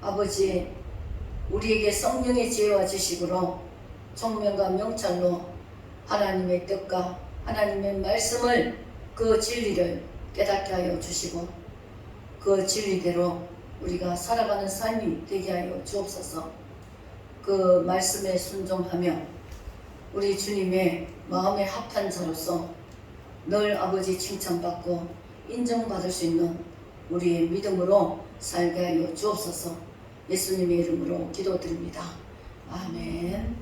아버지, 우리에게 성령의 지혜와 지식으로 총명과 명찰로 하나님의 뜻과 하나님의 말씀을, 그 진리를 깨닫게 하여 주시고 그 진리대로 우리가 살아가는 삶이 되게 하여 주옵소서. 그 말씀에 순종하며 우리 주님의 마음에 합한 자로서 늘 아버지 칭찬받고 인정받을 수 있는 우리의 믿음으로 살게 하여 주옵소서. 예수님의 이름으로 기도드립니다. 아멘.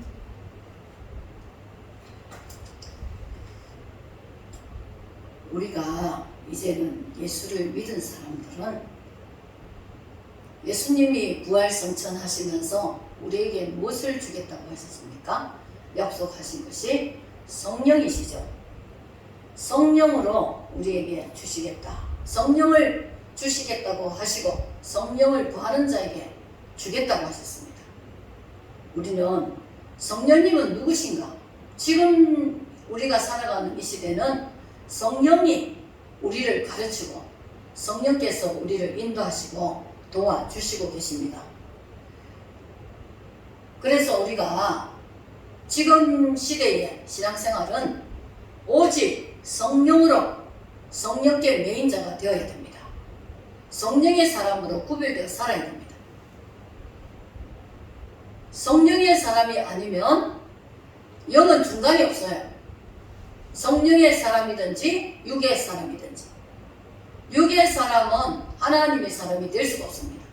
우리가 이제는 예수를 믿은 사람들은 예수님이 부활성천하시면서 우리에게 무엇을 주겠다고 하셨습니까? 약속하신 것이 성령이시죠. 성령으로 우리에게 주시겠다. 성령을 주시겠다고 하시고 성령을 구하는 자에게 주겠다고 하셨습니다. 우리는 성령님은 누구신가? 지금 우리가 살아가는 이 시대는 성령이 우리를 가르치고 성령께서 우리를 인도하시고 도와주시고 계십니다. 그래서 우리가 지금 시대의 신앙생활은 오직 성령으로, 성령께 매인자가 되어야 됩니다. 성령의 사람으로 구별되어 살아야 됩니다. 성령의 사람이 아니면 영은 중간이 없어요. 성령의 사람이든지 육의 사람이든지. 육의 사람은 하나님의 사람이 될 수가 없습니다.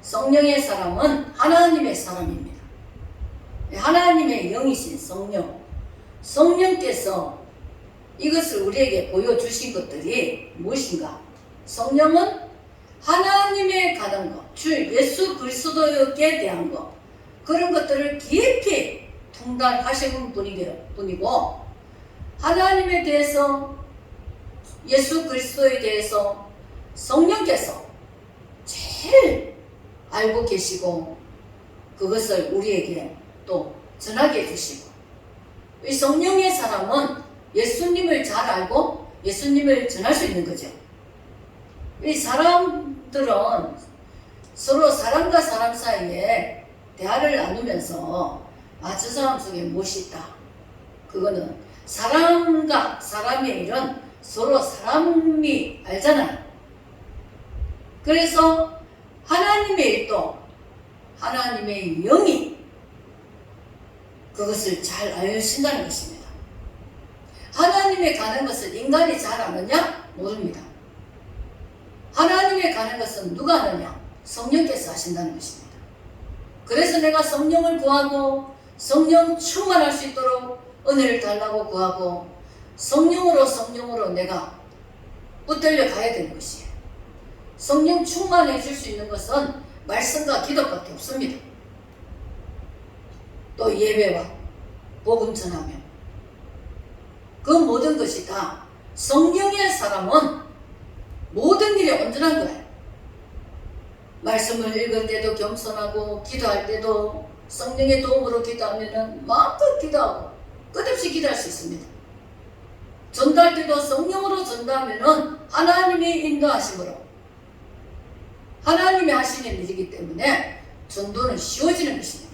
성령의 사람은 하나님의 사람입니다. 하나님의 영이신 성령, 성령께서 이것을 우리에게 보여주신 것들이 무엇인가? 성령은 하나님에 관한 것, 주 예수 그리스도에게 대한 것, 그런 것들을 깊이 통달하시는 분이고, 하나님에 대해서, 예수 그리스도에 대해서 성령께서 제일 알고 계시고 그것을 우리에게 또 전하게 해주시고, 이 성령의 사람은 예수님을 잘 알고 예수님을 전할 수 있는 거죠. 이 사람들은 서로 사람과 사람 사이에 대화를 나누면서 저 사람 속에 무엇이 있다. 그거는 사람과 사람의 일은 서로 사람이 알잖아요. 그래서 하나님의 일도 하나님의 영이 그것을 잘 아신다는 것입니다. 하나님에 가는 것을 인간이 잘 아느냐? 모릅니다. 하나님에 가는 것은 누가 아느냐? 성령께서 하신다는 것입니다. 그래서 내가 성령을 구하고 성령 충만할 수 있도록 은혜를 달라고 구하고 성령으로 내가 붙들려 가야 되는 것이에요. 성령 충만해 줄 수 있는 것은 말씀과 기도밖에 없습니다. 또 예배와 복음 전하며 그 모든 것이 다 성령의 사람은 모든 일이 온전한 거예요. 말씀을 읽을 때도 겸손하고 기도할 때도 성령의 도움으로 기도하면 마음껏 기도하고 끝없이 기도할 수 있습니다. 전도할 때도 성령으로 전도하면 하나님의 인도하심으로 하나님이 하시는 일이기 때문에 전도는 쉬워지는 것입니다.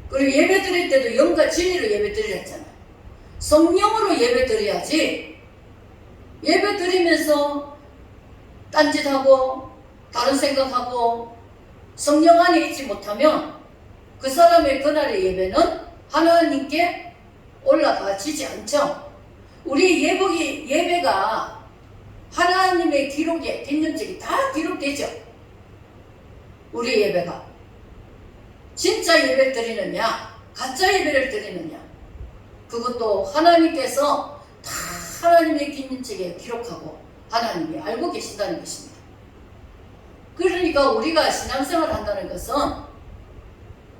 그리고 예배 드릴 때도 영과 진리로 예배 드리라 했잖아요. 성령으로 예배 드려야지 예배 드리면서 딴짓하고 다른 생각하고 성령 안에 있지 못하면 그 사람의 그날의 예배는 하나님께 올라가지지 않죠. 우리 예배가 하나님의 기록에 뒷념적이 다 기록되죠. 우리 예배가 진짜 예배를 드리느냐 가짜 예배를 드리느냐 그것도 하나님께서 다 하나님의 뒷념책에 기록하고 하나님이 알고 계신다는 것입니다. 그러니까 우리가 신앙생활을 한다는 것은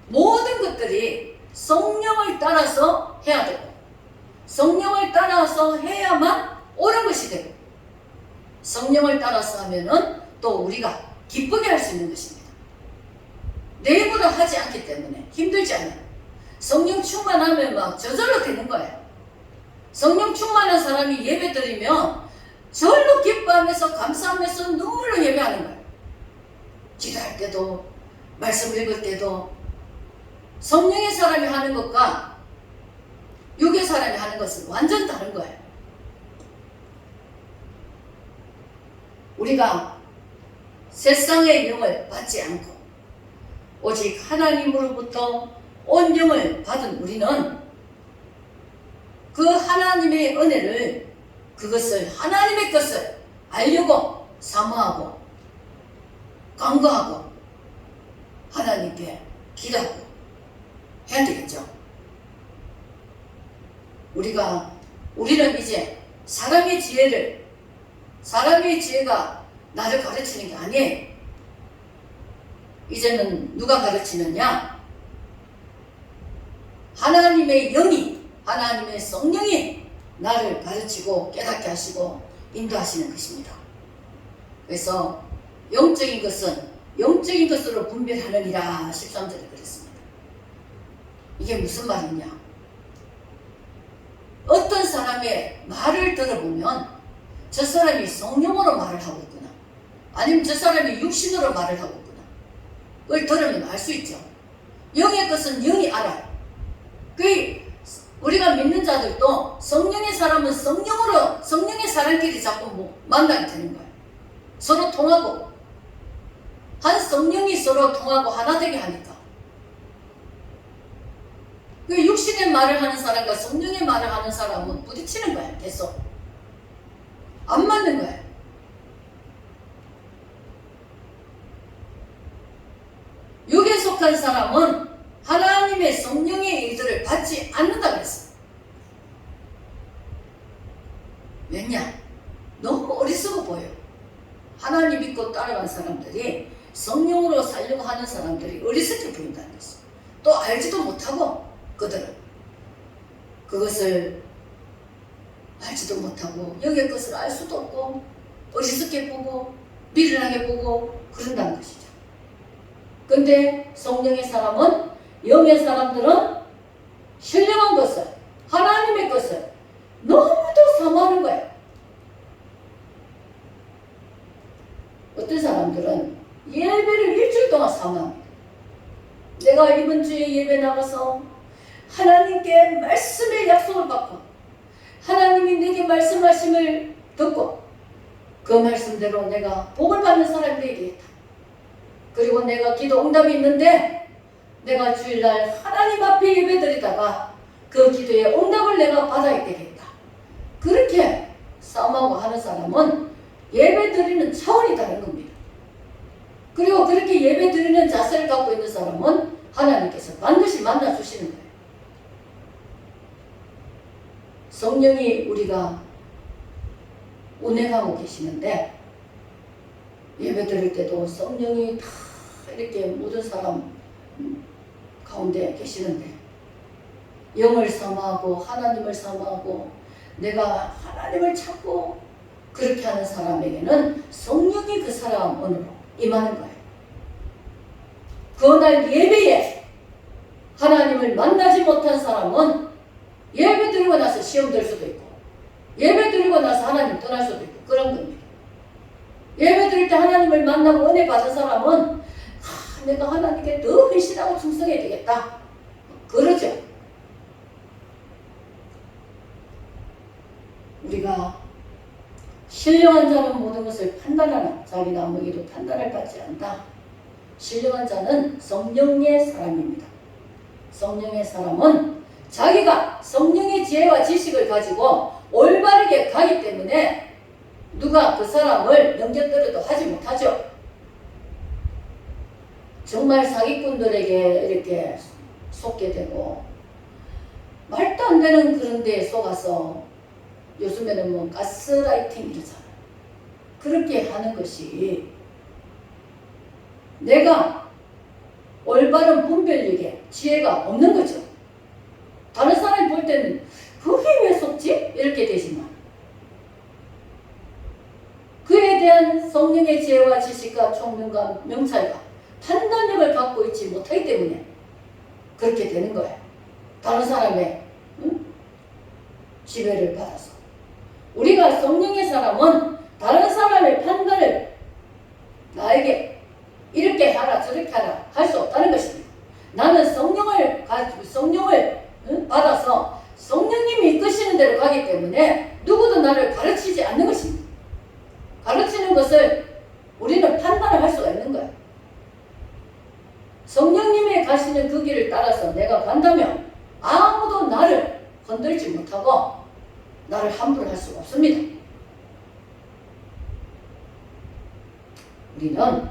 모든 것들이 성령을 따라서 해야 되고 성령을 따라서 해야만 옳은 것이 되고 성령을 따라서 하면은 또 우리가 기쁘게 할 수 있는 것입니다. 내 힘으로 하지 않기 때문에 힘들지 않아요. 성령 충만하면 막 저절로 되는 거예요. 성령 충만한 사람이 예배 드리면 절로 기뻐하면서 감사하면서 눈물로 예배하는 거예요. 기도할 때도 말씀 읽을 때도 성령의 사람이 하는 것과 육의 사람이 하는 것은 완전 다른 거예요. 우리가 세상의 영을 받지 않고 오직 하나님으로부터 온 영을 받은 우리는 그 하나님의 은혜를, 그것을, 하나님의 것을 알려고 사모하고 간구하고 하나님께 기도하고 해야 되겠죠. 우리는 이제 사람의 지혜가 나를 가르치는 게 아니에요. 이제는 누가 가르치느냐? 하나님의 영이, 하나님의 성령이 나를 가르치고 깨닫게 하시고 인도하시는 것입니다. 그래서 영적인 것은 영적인 것으로 분별하느니라 13절에 그랬습니다. 이게 무슨 말이냐? 어떤 사람의 말을 들어보면 저 사람이 성령으로 말을 하고 있구나, 아니면 저 사람이 육신으로 말을 하고 있구나, 그걸 들으면 알 수 있죠. 영의 것은 영이 알아요. 우리가 믿는 자들도 성령의 사람은 성령의 사람끼리 자꾸 만나게 되는 거예요. 서로 통하고, 한 성령이 서로 통하고 하나 되게 하니까. 육신의 말을 하는 사람과 성령의 말을 하는 사람은 부딪히는 거예요. 계속 안 맞는 거예요. 육에 속한 사람은 하나님의 성령의 일들을 받지 않는다 그랬어요. 왜냐? 너무 어리석어 보여요. 하나님 믿고 따라간 사람들이, 성령으로 살려고 하는 사람들이 어리석게 보인다는 것이에요. 또 알지도 못하고, 그들은 그것을 알지도 못하고 여기의 것을 알 수도 없고 어리석게 보고 미련하게 보고 그런다는 것이죠. 근데 성령의 사람은, 영의 사람들은 신령한 것을, 하나님의 것을 너무도 사모하는 거예요. 어떤 사람들은 예배를 일주일 동안 사모합니다. 내가 이번 주에 예배 나가서 하나님께 말씀의 약속을 받고 하나님이 내게 말씀하심을 듣고 그 말씀대로 내가 복을 받는 사람이 되겠다. 그리고 내가 기도 응답이 있는데 내가 주일날 하나님 앞에 예배드리다가 그 기도의 응답을 내가 받아야 되겠다. 그렇게 싸움하고 하는 사람은 예배드리는 차원이 다른 겁니다. 그리고 그렇게 예배드리는 자세를 갖고 있는 사람은 하나님께서 반드시 만나주시는 거예요. 성령이 우리가 운행하고 계시는데, 예배 드릴 때도 성령이 다 이렇게 모든 사람 가운데 계시는데, 영을 사모하고 하나님을 사모하고 내가 하나님을 찾고 그렇게 하는 사람에게는 성령이 그 사람 안으로 임하는 거예요. 그날 예배에 하나님을 만나지 못한 사람은 예배 드리고 나서 시험 들 수도 있고, 예배 드리고 나서 하나님 떠날 수도 있고, 그런 겁니다. 예배 드릴 때 하나님을 만나고 은혜 받은 사람은 내가 하나님께 더 헌신하고 충성해야 되겠다, 그러죠. 우리가 신령한 자는 모든 것을 판단하나 자기 나무에게도 판단을 받지 않는다. 신령한 자는 성령의 사람입니다. 성령의 사람은 자기가 성령의 지혜와 지식을 가지고 올바르게 가기 때문에 누가 그 사람을 넘겨뜨려도 하지 못하죠. 정말 사기꾼들에게 이렇게 속게 되고 말도 안 되는 그런 데에 속아서, 요즘에는 뭐 가스라이팅 이러잖아요. 그렇게 하는 것이 내가 올바른 분별력에 지혜가 없는 거죠. 다른 사람이 볼 때는 그게 왜 속지? 이렇게 되지만 그에 대한 성령의 지혜와 지식과 총명과 명찰과 판단력을 갖고 있지 못하기 때문에 그렇게 되는 거예요. 다른 사람의 지배를 받아서. 우리가 성령의 사람은 다른 사람의 판단을 나에게 이렇게 하라 저렇게 하라 할 수 없다는 것입니다. 나는 성령을 가지고 성령을 받아서 성령님이 이끄시는 대로 가기 때문에 누구도 나를 가르치지 않는 것입니다. 가르치는 것을 우리는 판단을 할 수가 있는 거예요. 성령님이 가시는 그 길을 따라서 내가 간다면 아무도 나를 건들지 못하고 나를 함부로 할 수가 없습니다. 우리는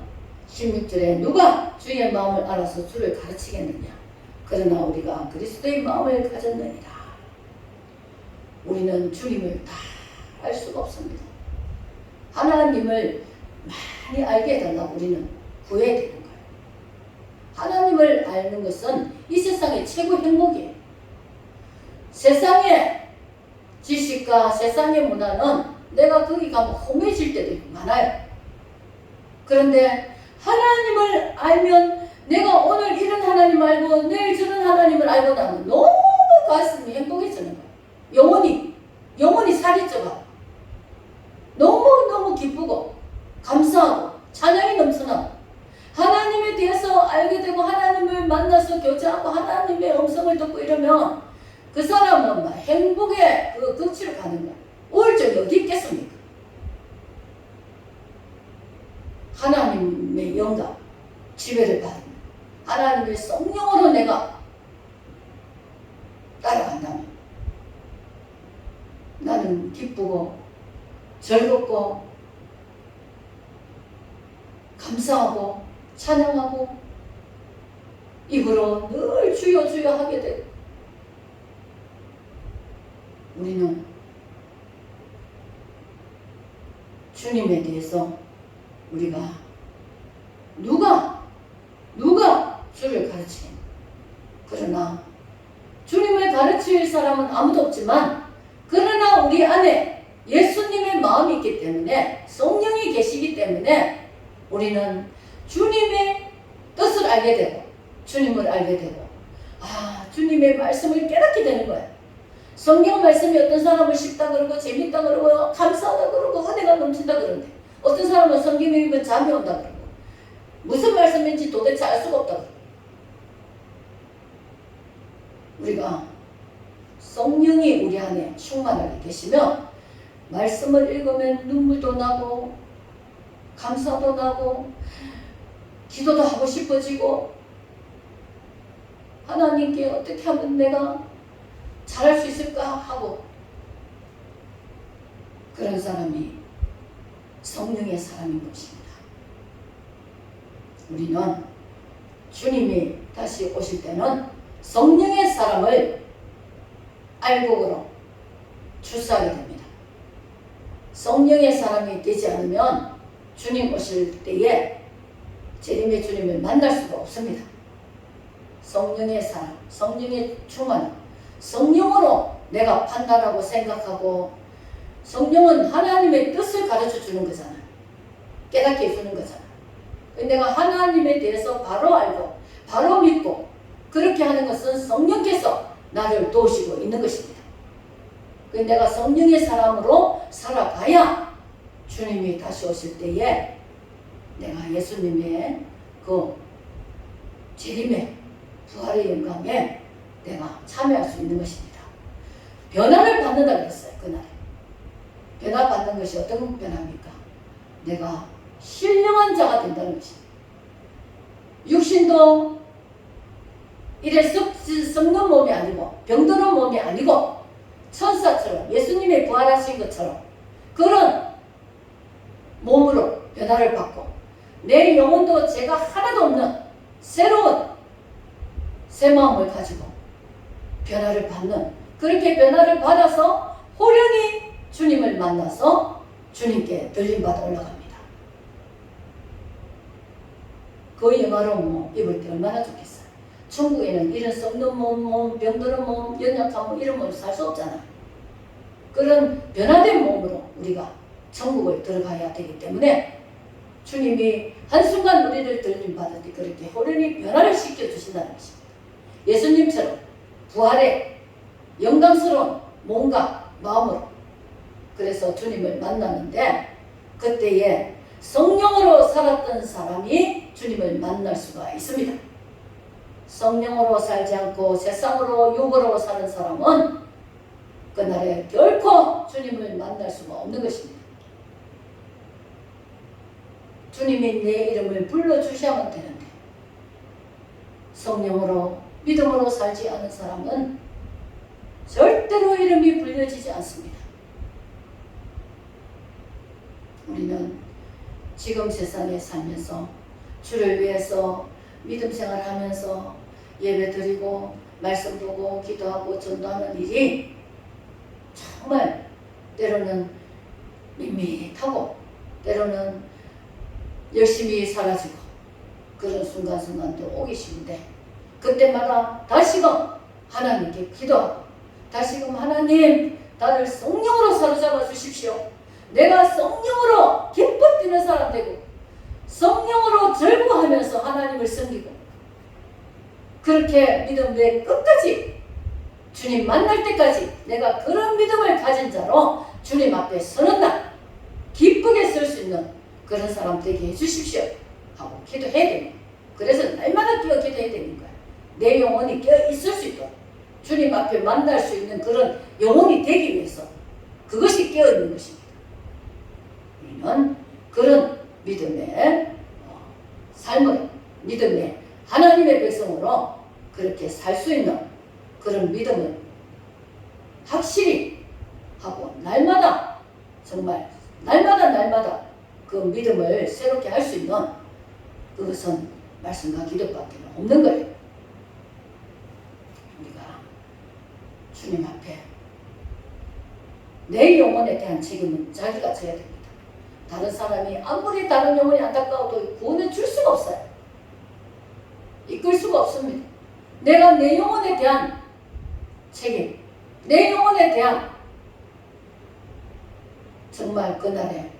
16절에 누가 주의 마음을 알아서 주를 가르치겠느냐. 그러나 우리가 그리스도의 마음을 가졌느니라. 우리는 주님을 다 알 수가 없습니다. 하나님을 많이 알게 해달라고 우리는 구해야 되는 거예요. 하나님을 아는 것은 이 세상의 최고 행복이에요. 세상의 지식과 세상의 문화는 내가 거기 가면 혼미해질 때도 많아요. 그런데 하나님을 알면 내가 오늘 이런 하나님 알고 내일 저런 하나님을 알고 나면 너무 가슴이 행복해지는 거예요. 영혼이 살이 쪄가 너무너무 기쁘고 감사하고 찬양이 넘쳐나고 하나님에 대해서 알게 되고 하나님을 만나서 교제하고 하나님의 음성을 듣고 이러면 그 사람은 막 행복의 그 극치로 가는 거야. 우울증이 어디 있겠습니까? 하나님의 영감, 지배를 받는 하나님의 성령으로 내가 따라간다면 나는 기쁘고 즐겁고 감사하고 찬양하고 입으로 늘 주여 주여 하게 되고 우리는 주님에 대해서 우리가 누가 주를 가르치겠나. 그러나 주님을 가르칠 사람은 아무도 없지만 그러나 우리 안에 예수님의 마음이 있기 때문에 성령이 계시기 때문에 우리는 주님의 뜻을 알게 되고 주님을 알게 되고 주님의 말씀을 깨닫게 되는 거예요. 성경 말씀이 어떤 사람은 쉽다 그러고 재밌다 그러고 감사하다 그러고 은혜가 넘친다 그러는데 어떤 사람은 성경 읽으면 잠이 온다 그러고 무슨 말씀인지 도대체 알 수가 없다 그러고 우리가 성령이 우리 안에 충만하게 계시면 말씀을 읽으면 눈물도 나고 감사도 나고 기도도 하고 싶어지고 하나님께 어떻게 하면 내가 잘할 수 있을까 하고 그런 사람이 성령의 사람인 것입니다. 우리는 주님이 다시 오실 때는 성령의 사람을 알곡으로 출사하게 됩니다. 성령의 사람이 되지 않으면 주님 오실 때에 재림의 주님을 만날 수가 없습니다. 성령의 사람, 성령의 충만, 성령으로 내가 판단하고 생각하고 성령은 하나님의 뜻을 가르쳐 주는 거잖아요. 깨닫게 해주는 거잖아요. 내가 하나님에 대해서 바로 알고 바로 믿고 그렇게 하는 것은 성령께서 나를 도우시고 있는 것입니다. 내가 성령의 사람으로 살아가야 주님이 다시 오실 때에 내가 예수님의 그 재림의 부활의 영광에 내가 참여할 수 있는 것입니다. 변화를 받는다 그랬어요. 그날에. 변화받는 것이 어떤 변화입니까? 내가 신령한 자가 된다는 것입니다. 육신도 이래 썩는 몸이 아니고 병드는 몸이 아니고 천사처럼 예수님의 부활하신 것처럼 그런 몸으로 변화를 받고 내 영혼도 죄가 하나도 없는 새로운 새 마음을 가지고 변화를 받는 그렇게 변화를 받아서 호련히 주님을 만나서 주님께 들림받아 올라갑니다. 그 영화로운 몸 입을 때 얼마나 좋겠어요. 천국에는 이런 썩는 몸, 병드는 몸, 연약한 몸 이런 몸으로 살 수 없잖아요. 그런 변화된 몸으로 우리가 천국을 들어가야 되기 때문에 주님이 한순간 우리를 들림받을 때 그렇게 호련히 변화를 시켜주신다는 것입니다. 예수님처럼 부활의 영광스러운 몸과 마음으로 그래서 주님을 만나는데 그때에 성령으로 살았던 사람이 주님을 만날 수가 있습니다. 성령으로 살지 않고 세상으로 육으로 사는 사람은 그날에 결코 주님을 만날 수가 없는 것입니다. 주님이 내 이름을 불러주셔야만 되는데 성령으로 믿음으로 살지 않은 사람은 절대로 이름이 불려지지 않습니다. 우리는 지금 세상에 살면서 주를 위해서 믿음 생활하면서 예배 드리고 말씀 보고 기도하고 전도하는 일이 정말 때로는 밋밋하고 때로는 열심히 살아지고 그런 순간순간도 오기 쉬운데 그때마다 다시금 하나님께 기도하고 다시금 하나님 나를 성령으로 사로잡아 주십시오. 내가 성령으로 기뻐 뛰는 사람 되고 성령으로 절구하면서 하나님을 섬기고 그렇게 믿음의 끝까지 주님 만날 때까지 내가 그런 믿음을 가진 자로 주님 앞에 서는 날 기쁘게 설 수 있는 그런 사람 되게 해주십시오 하고 기도해야 됩니다. 그래서 날마다 끼어 기도해야 되는 거예요. 내 영혼이 끼어 있을 수 있도록 주님 앞에 만날 수 있는 그런 영혼이 되기 위해서 그것이 끼어 있는 것입니다. 우리는 그런 믿음의 삶을 믿음의 하나님의 백성으로 그렇게 살 수 있는 그런 믿음을 확실히 하고 날마다 정말 날마다 그 믿음을 새롭게 할 수 있는 그것은 말씀과 기도밖에 없는 거예요. 우리가 주님 앞에 내 영혼에 대한 책임은 자기가 져야 됩니다. 다른 사람이 아무리 다른 영혼이 안타까워도 구원해 줄 수가 없어요. 이끌 수가 없습니다. 내가 내 영혼에 대한 책임, 내 영혼에 대한 정말 그날에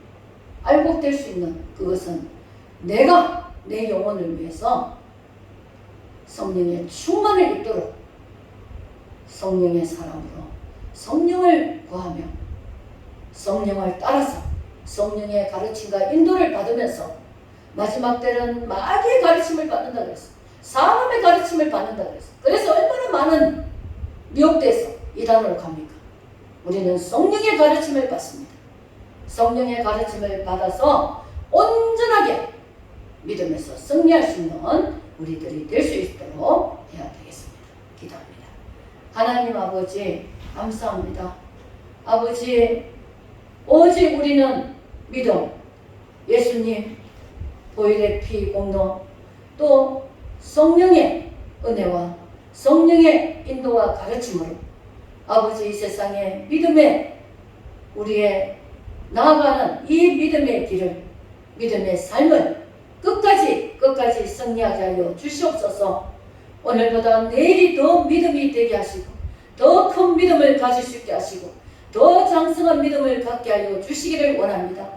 알곡될 수 있는 그것은 내가 내 영혼을 위해서 성령의 충만을 입도록 성령의 사람으로 성령을 구하며 성령을 따라서 성령의 가르침과 인도를 받으면서 마지막 때는 마귀의 가르침을 받는다 그랬어. 사람의 가르침을 받는다 그랬어. 그래서 얼마나 많은 미혹돼서 이단으로 갑니까? 우리는 성령의 가르침을 받습니다. 성령의 가르침을 받아서 온전하게 믿음에서 승리할 수 있는 우리들이 될 수 있도록 해야 되겠습니다. 기도합니다. 하나님 아버지 감사합니다. 아버지 오직 우리는 믿음, 예수님, 보혈의 피 공로, 또 성령의 은혜와 성령의 인도와 가르침으로 아버지 이 세상에 믿음의 우리의 나아가는 이 믿음의 길을 믿음의 삶을 끝까지 승리하게 하여 주시옵소서. 오늘보다 내일이 더 믿음이 되게 하시고 더 큰 믿음을 가질 수 있게 하시고 더 장성한 믿음을 갖게 하여 주시기를 원합니다.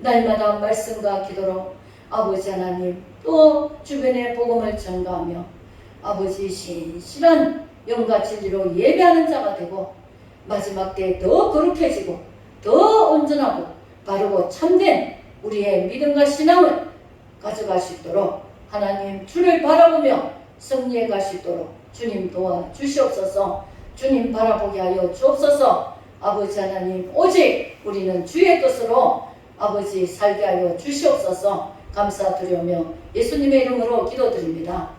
날마다 말씀과 기도로 아버지 하나님 또 주변의 복음을 전가하며 아버지 신실한 영과 진리로 예배하는 자가 되고 마지막 때 더 거룩해지고 더 온전하고 바르고 참된 우리의 믿음과 신앙을 가져갈 수 있도록 하나님 주를 바라보며 승리해 갈 수 있도록 주님 도와주시옵소서. 주님 바라보게 하여 주옵소서. 아버지 하나님 오직 우리는 주의 뜻으로 아버지 살게 하여 주시옵소서. 감사드리며 예수님의 이름으로 기도드립니다.